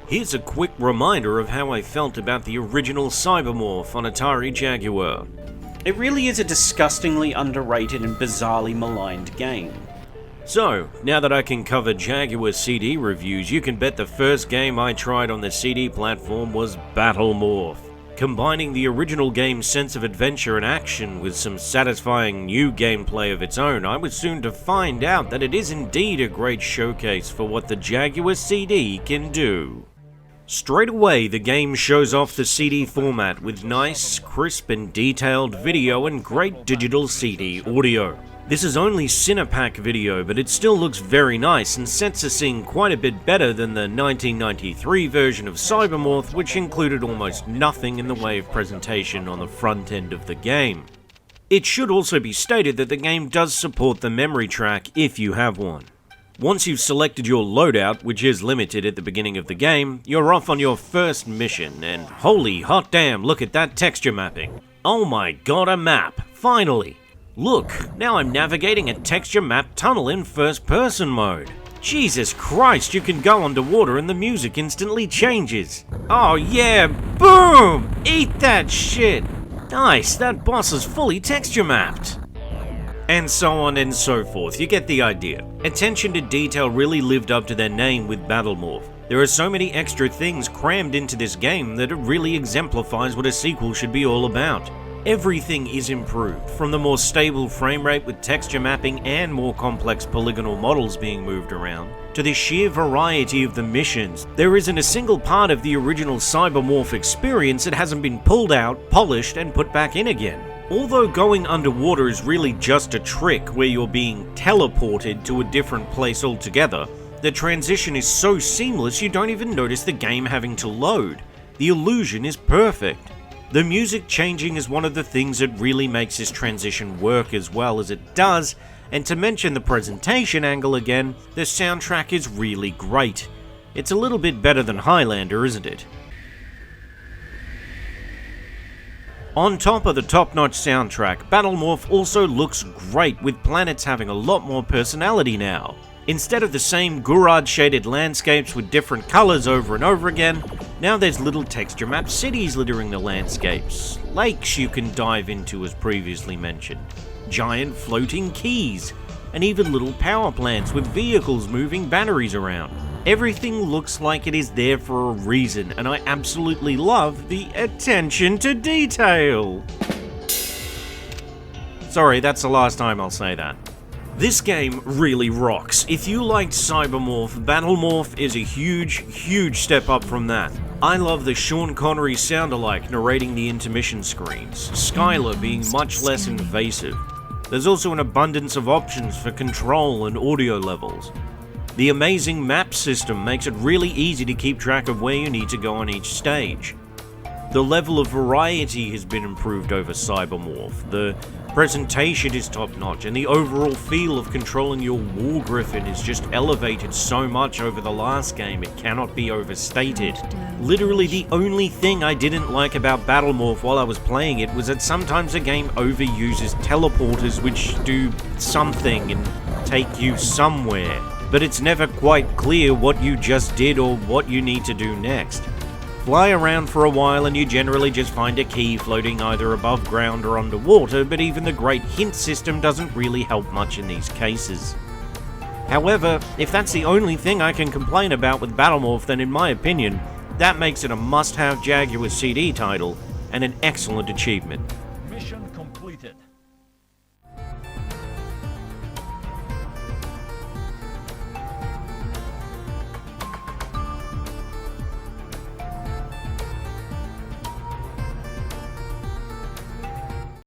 Here's a quick reminder of how I felt about the original Cybermorph on Atari Jaguar. It really is a disgustingly underrated and bizarrely maligned game. So, now that I can cover Jaguar CD reviews, you can bet the first game I tried on the CD platform was Battlemorph. Combining the original game's sense of adventure and action with some satisfying new gameplay of its own, I was soon to find out that it is indeed a great showcase for what the Jaguar CD can do. Straight away, the game shows off the CD format with nice, crisp and detailed video and great digital CD audio. This is only Cinepack video, but it still looks very nice and sets the scene quite a bit better than the 1993 version of Cybermorph, which included almost nothing in the way of presentation on the front end of the game. It should also be stated that the game does support the memory track if you have one. Once you've selected your loadout, which is limited at the beginning of the game, you're off on your first mission, and holy hot damn, look at that texture mapping. Oh my god, a map, finally! Look, now I'm navigating a texture map tunnel in first person mode. Jesus Christ, you can go underwater and the music instantly changes. Oh yeah, boom! Eat that shit! Nice, that boss is fully texture mapped. And so on and so forth, you get the idea. Attention to detail really lived up to their name with Battlemorph. There are so many extra things crammed into this game that it really exemplifies what a sequel should be all about. Everything is improved, from the more stable frame rate with texture mapping and more complex polygonal models being moved around, to the sheer variety of the missions. There isn't a single part of the original Cybermorph experience that hasn't been pulled out, polished, and put back in again. Although going underwater is really just a trick where you're being teleported to a different place altogether, the transition is so seamless you don't even notice the game having to load. The illusion is perfect. The music changing is one of the things that really makes this transition work as well as it does, and to mention the presentation angle again, the soundtrack is really great. It's a little bit better than Highlander, isn't it? On top of the top-notch soundtrack, Battlemorph also looks great, with planets having a lot more personality now. Instead of the same Gurad-shaded landscapes with different colors over and over again, now there's little texture map cities littering the landscapes, lakes you can dive into as previously mentioned, giant floating keys, and even little power plants with vehicles moving batteries around. Everything looks like it is there for a reason, and I absolutely love the attention to detail. Sorry, that's the last time I'll say that. This game really rocks. If you liked Cybermorph, Battlemorph is a huge step up from that. I love the Sean Connery sound-alike narrating the intermission screens, Skylar being much less invasive. There's also an abundance of options for control and audio levels. The amazing map system makes it really easy to keep track of where you need to go on each stage. The level of variety has been improved over Cybermorph, the presentation is top-notch, and the overall feel of controlling your War Griffin is just elevated so much over the last game it cannot be overstated. Literally the only thing I didn't like about Battlemorph while I was playing it was that sometimes the game overuses teleporters which do something and take you somewhere, but it's never quite clear what you just did or what you need to do next. Fly around for a while and you generally just find a key floating either above ground or underwater, but even the great hint system doesn't really help much in these cases. However, if that's the only thing I can complain about with Battlemorph, then in my opinion, that makes it a must-have Jaguar CD title and an excellent achievement. Mission completed.